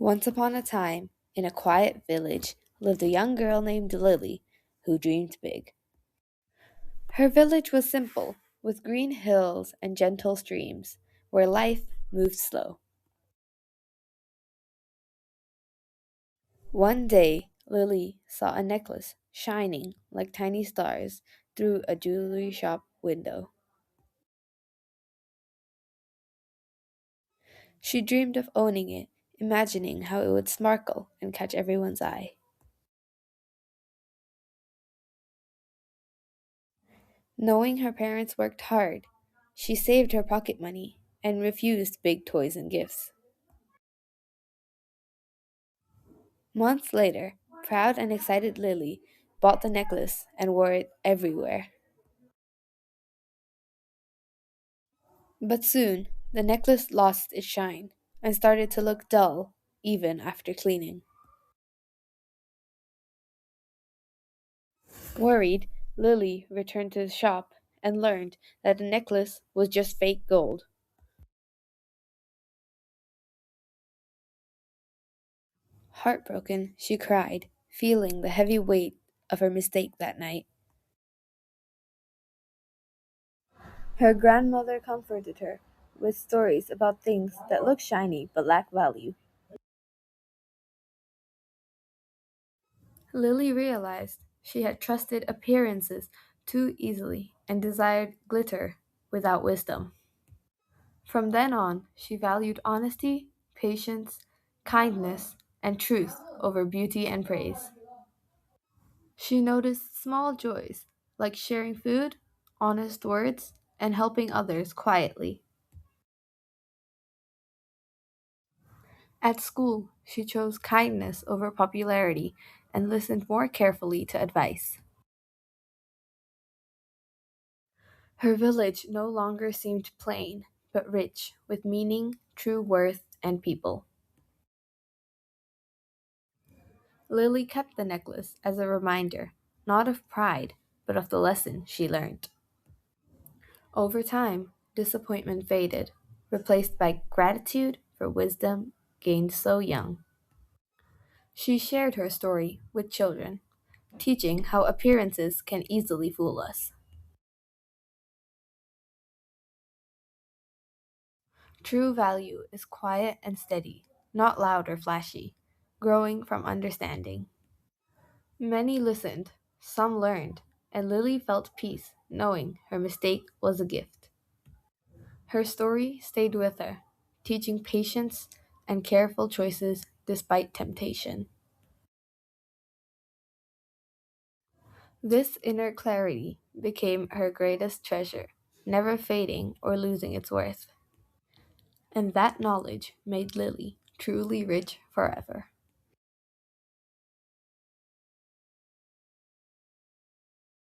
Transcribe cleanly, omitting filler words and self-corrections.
Once upon a time, in a quiet village, lived a young girl named Lily who dreamed big. Her village was simple, with green hills and gentle streams, where life moved slow. One day, Lily saw a necklace shining like tiny stars through a jewelry shop window. She dreamed of owning it, imagining how it would sparkle and catch everyone's eye. Knowing her parents worked hard, she saved her pocket money and refused big toys and gifts. Months later, proud and excited Lily bought the necklace and wore it everywhere. But soon, the necklace lost its shine and started to look dull even after cleaning. Worried, Lily returned to the shop and learned that the necklace was just fake gold. Heartbroken, she cried, feeling the heavy weight of her mistake that night. Her grandmother comforted her with stories about things that look shiny but lack value. Lily realized she had trusted appearances too easily and desired glitter without wisdom. From then on, she valued honesty, patience, kindness, and truth over beauty and praise. She noticed small joys like sharing food, honest words, and helping others quietly. At school, she chose kindness over popularity and listened more carefully to advice. Her village no longer seemed plain, but rich with meaning, true worth, and people. Lily kept the necklace as a reminder, not of pride, but of the lesson she learned. Over time, disappointment faded, replaced by gratitude for wisdom gained so young. She shared her story with children, teaching how appearances can easily fool us. True value is quiet and steady, not loud or flashy, growing from understanding. Many listened, some learned, and Lily felt peace knowing her mistake was a gift. Her story stayed with her, teaching patience and careful choices despite temptation. This inner clarity became her greatest treasure, never fading or losing its worth. And that knowledge made Lily truly rich forever.